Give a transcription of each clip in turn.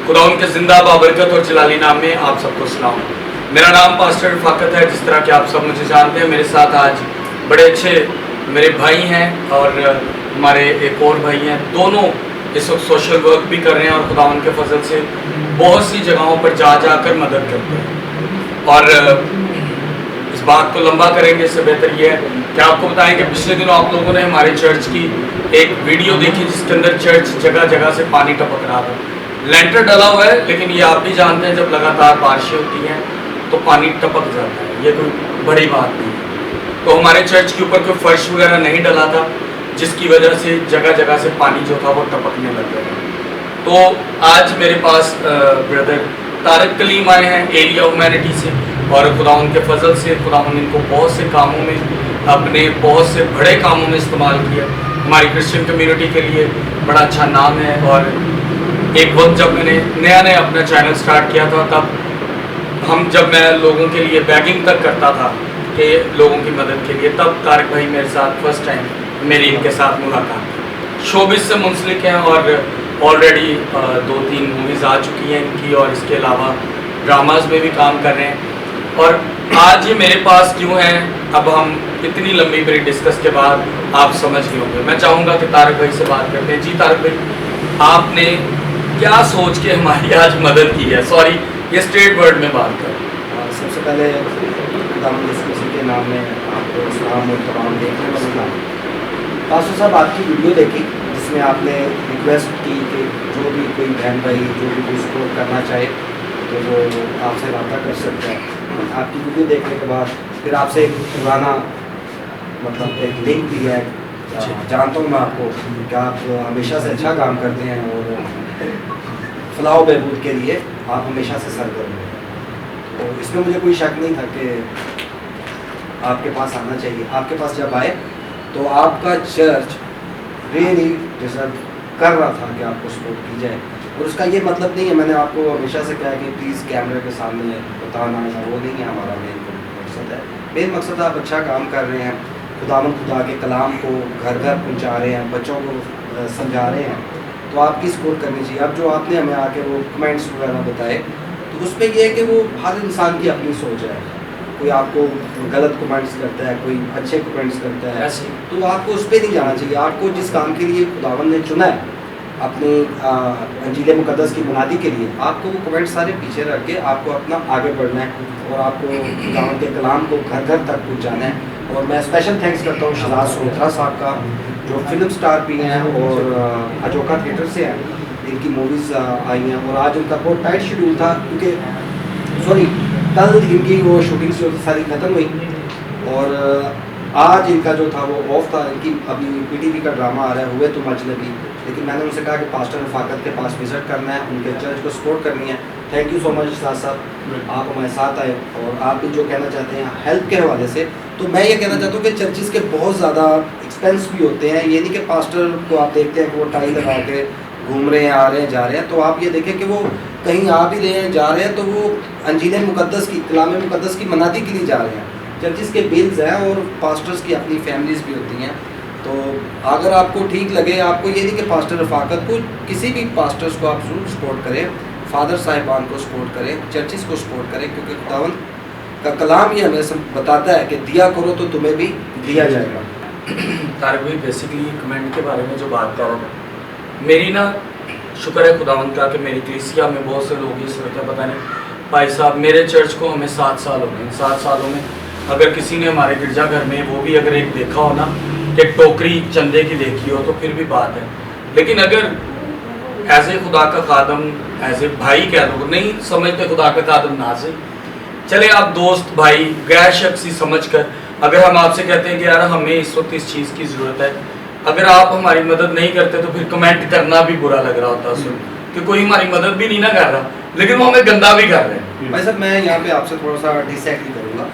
खुदा उनके जिंदा बाबरकत और जलाली नाम में आप सबको सलाम। मेरा नाम पास्टर रफाकत है, जिस तरह कि आप सब मुझे जानते हैं। मेरे साथ आज बड़े अच्छे मेरे भाई हैं और हमारे एक और भाई हैं। दोनों इस वक्त सोशल वर्क भी कर रहे हैं और खुदा उनके फजल से बहुत सी जगहों पर जा कर मदद करते हैं। और इस बात को लंबा करेंगे इससे बेहतर ये है कि आपको बताएं कि पिछले दिनों आप लोगों ने हमारे चर्च की एक वीडियो देखी जिसके अंदर चर्च जगह जगह से पानी टपक रहा था। लेंटर डला हुआ है, लेकिन ये आप भी जानते हैं जब लगातार बारिशें होती हैं तो पानी टपक जाता है, ये कोई बड़ी बात नहीं है। तो हमारे चर्च के ऊपर कोई फर्श वगैरह नहीं डला था, जिसकी वजह से जगह जगह से पानी जो था वो टपकने लग गया। तो आज मेरे पास ब्रदर तारिक कलीम आए हैं एरिया ह्यूमैनिटी से, और खुदा उनके फजल से खुदा इनको बहुत से कामों में, अपने बहुत से बड़े कामों में इस्तेमाल किया। हमारी क्रिश्चियन कम्युनिटी के लिए बड़ा अच्छा नाम है। और एक वक्त जब मैंने नया अपना चैनल स्टार्ट किया था, तब जब मैं लोगों के लिए बैगिंग तक करता था कि लोगों की मदद के लिए, तब तारिक भाई मेरे साथ फर्स्ट टाइम मेरी इनके साथ मुलाकात। शोबिस से मुंसलिक हैं और ऑलरेडी 2-3 मूवीज़ आ चुकी हैं इनकी, और इसके अलावा ड्रामाज में भी काम कर रहे हैं। और आज ये मेरे पास क्यों है, अब हम इतनी लंबी पीरियड डिस्कस के बाद आप समझ गए होंगे। मैं चाहूँगा कि तारिक भाई से बात करते हैं। जी तारिक भाई, आपने क्या सोच के हमारी आज मदद की है? सॉरी, ये स्ट्रेट वर्ड में बात कर। सबसे पहले खुदा के नाम में आपको सलाम और तमाम देखने वाले सलाम। पास्टर साहब, आपकी वीडियो देखी जिसमें आपने रिक्वेस्ट की कि जो भी कोई बहन भाई जो भी कोई सपोर्ट करना चाहे तो वो आपसे रब्ता कर सकता है। आपकी वीडियो देखने के बाद फिर आपसे एक पुराना मतलब एक लिंक भी है। जानता हूँ मैं आपको कि आप हमेशा से अच्छा काम करते हैं और फलाह बहबूद के लिए आप हमेशा से सरगर्म हैं। तो इसमें मुझे कोई शक नहीं था कि आपके पास आना चाहिए। आपके पास जब आए तो आपका चर्च रियली डिजर्व कर रहा था कि आपको सपोर्ट की जाए। और उसका ये मतलब नहीं है, मैंने आपको हमेशा से कहा कि प्लीज़ कैमरे के सामने बताना, वो नहीं है हमारा मेन मकसद है। मेन मकसद आप अच्छा काम कर रहे हैं, खुदा के कलाम को घर घर पहुँचा रहे हैं, बच्चों को समझा रहे हैं, तो आपकी सपोर्ट करनी चाहिए। अब जो आपने हमें आके वो कमेंट्स वगैरह बताए, तो उसमें ये है कि वो हर इंसान की अपनी सोच है। कोई आपको गलत कमेंट्स करता है, कोई अच्छे कमेंट्स करता है, तो आपको उस पर नहीं जाना चाहिए। आपको जिस काम के लिए खुदावन ने चुना है अपनी अंजील मुकद्दस की बुनियादी के लिए, आपको वो कमेंट्स सारे पीछे रख के आपको अपना आगे बढ़ना है और आपको खुदावन के कलाम को घर घर तक पहुँचाना है। और मैं स्पेशल थैंक्स करता हूँ शहजाद सोथरा साहब का, जो फिल्म स्टार भी हैं और अजोका थिएटर से हैं। इनकी मूवीज़ आई हैं और आज उनका बहुत टाइट शेड्यूल था, क्योंकि कल इनकी वो शूटिंग सारी ख़त्म हुई और आज इनका जो था वो ऑफ था। इनकी अभी पीटीवी का ड्रामा आ रहा है हुए तुम अजनबी, लेकिन मैंने उनसे कहा कि पास्टर रफाकत के पास विज़िट करना है, उनके चर्च को सपोर्ट करनी है। थैंक यू सो मच साहब, आप हमारे साथ आए और आप भी जो कहना चाहते हैं हेल्प के हवाले से, तो मैं ये कहना चाहता हूँ कि चर्चिज़ के बहुत ज़्यादा एक्सपेंस भी होते हैं। ये नहीं कि पास्टर को आप देखते हैं कि वो टाई लगा के घूम रहे हैं, आ रहे हैं, जा रहे हैं, तो आप ये देखें कि वो कहीं आ भी रहे हैं, जा रहे हैं, तो वो अंजील मुकद्दस की, कलाम मुकद्दस की मनादी के लिए जा रहे हैं। चर्चिज़ के बिल्स हैं और पास्टर्स की अपनी फैमिलीज़ भी होती हैं। तो अगर आपको ठीक लगे, आपको ये नहीं कि पास्टर रफाकत को, किसी भी पास्टर्स को आप ज़रूर सपोर्ट करें, फादर साहिबान को सपोर्ट करें, चर्चिज़ को सपोर्ट करें, क्योंकि खुदावन का कलाम ही हमें बताता है कि दिया करो तो तुम्हें भी दिया जाएगा। तारिक भाई, बेसिकली कमेंट के बारे में जो बात कर रहा हूँ, मेरी ना शुक्र है खुदावंत का कि मेरी कलीसिया में बहुत से लोग ये सोचते हैं, पता नहीं भाई साहब, मेरे चर्च को हमें 7 साल हो गए। 7 सालों में अगर किसी ने हमारे गिरजाघर में वो भी अगर एक देखा हो ना कि टोकरी चंदे की देखी हो तो फिर भी बात है। लेकिन अगर ऐसे खुदा का खादम, ऐसे भाई कह दो, नहीं समझते खुदा का खादम ना से, चले आप दोस्त भाई गैर शख्सी समझ कर, अगर हम आपसे कहते हैं कि यार हमें इस वक्त इस चीज़ की ज़रूरत है, अगर आप हमारी मदद नहीं करते तो फिर कमेंट करना भी बुरा लग रहा होता है कि कोई हमारी मदद भी नहीं ना कर रहा, लेकिन वो हमें गंदा भी कर रहे हैं। भाई साहब, मैं यहाँ पे आपसे थोड़ा सा डिसएग्री करूँगा।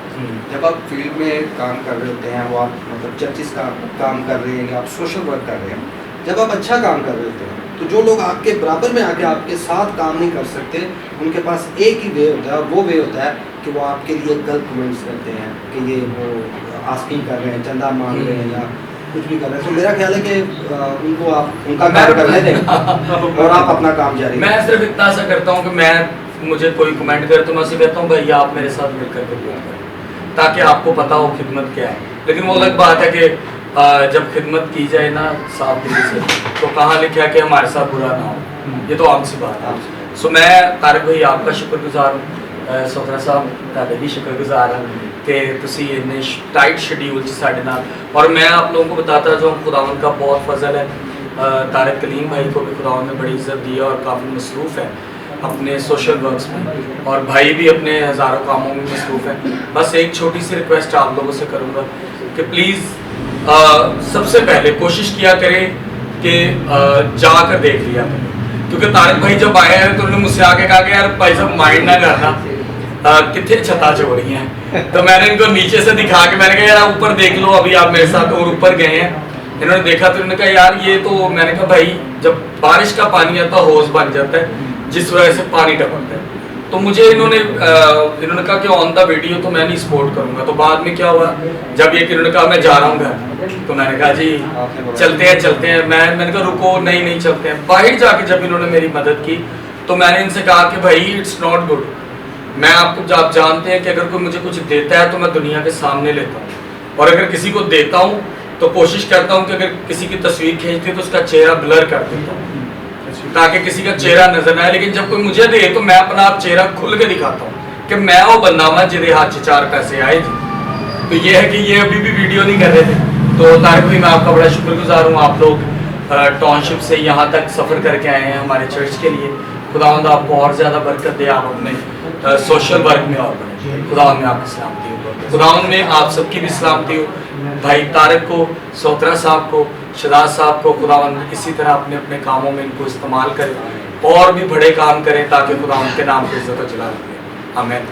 जब आप फील्ड में काम कर रहे होते हैं, वो आप मतलब चर्चिस का काम कर रहे हैं या आप सोशल वर्क कर रहे हैं, जब आप अच्छा काम कर रहे होते हैं, तो जो लोग आपके बराबर में आके आपके साथ काम नहीं कर सकते, उनके पास एक ही वे होता है, वो वे होता है कि वो आपके लिए गलत कमेंट्स करते हैं कि ये वो आस्किंग कर रहे हैं, चंदा मांग रहे हैं, या कुछ भी कर रहे हैं, तो मेरा ख्याल है कि उनको आप उनका कार्य करने दें और आप अपना काम जारी मैं सिर्फ इतना सा करता हूँ कि मुझे कोई कमेंट करे तो मैं उसे कहता हूँ भाई आप मेरे साथ मिलकर के दुआ करें, ताकि आपको पता हो खिदमत क्या है। लेकिन वो अलग बात है कि जब खिदमत की जाए ना साफ दिल से, तो कहाँ लिखा कि हमारे साथ बुरा ना हो, ये तो आम सी बात है। सो मैं तारिक भाई आपका शुक्रगुजार हूँ, सोहरा साहब ਤੁਹਾਡੇ भी शुक्रगुजार हाँ कि तुसी इन्ने टाइट शेड्यूल साढ़े नाल, और मैं आप लोगों को बताता जो खुदावंद का बहुत फजल है, तारिक कलीम भाई को भी खुदावंद ने बड़ी इज्जत दी है और काफ़ी मसरूफ़ है अपने सोशल वर्क्स में, और भाई भी अपने हज़ारों कामों में मसरूफ़ है। बस एक छोटी सी रिक्वेस्ट आप लोगों से करूँगा कि प्लीज़ सबसे पहले कोशिश किया करें कि जाकर देख लिया करें, क्योंकि तारिक भाई जब आए हैं तो उन्होंने मुझसे आके कहा कि यार भाई साहब माइंड ना करना, कितने छत्ता चोरी हैं। तो मैंने इनको नीचे से दिखा के मैंने कहा यार ऊपर देख लो, अभी आप मेरे साथ, और ऊपर गए हैं। इन्होंने देखा तो इन्होंने कहा यार ये तो, मैंने कहा भाई जब बारिश का पानी आता है होज बन जाता है जिस वजह से पानी टपकता है। तो मुझे इन्होंने कहा कि ऑन द वीडियो तो मैं नहीं सपोर्ट करूंगा। तो बाद में क्या हुआ, जब ये इन्होंने कहा मैं जा रहा हूँ घर, तो मैंने कहा जी चलते हैं। मैंने कहा रुको, नहीं चलते हैं। बाहर जाके जब इन्होंने मेरी मदद की तो मैंने इनसे कहा कि भाई इट्स नॉट गुड, मैं आपको आप जानते हैं कि अगर कोई मुझे कुछ देता है तो मैं दुनिया के सामने लेता हूँ, और अगर किसी को देता हूँ तो कोशिश करता हूँ कि अगर किसी की तस्वीर खींचती है तो उसका चेहरा ब्लर कर देता हूँ ताकि किसी का चेहरा नजर ना आए। लेकिन जब कोई मुझे दे तो मैं अपना आप चेहरा खुल के दिखाता हूँ कि मैं वो बंदा मैं जिदे हाथ से 4 पैसे आए जी। तो ये है कि ये अभी भी वीडियो नहीं कर रहे थे। तो तारिक भाई मैं आपका बड़ा शुक्रगुजार हूँ, आप लोग टाउनशिप से यहाँ तक सफ़र करके आए हैं हमारे चर्च के लिए। खुदावंद आपको और ज़्यादा बरकत दे, आप अपने सोशल वर्क में और बढ़े। खुदावंद में आपकी सलामती हो, खुदावंद में आप सबकी भी सलामती हो। भाई तारिक को, सोहरा साहब को, शहजाद साहब को खुदावंद इसी तरह अपने अपने कामों में इनको इस्तेमाल करें और भी बड़े काम करें ताकि खुदावंद के नाम की इज्जत और जलाल करें। आमीन।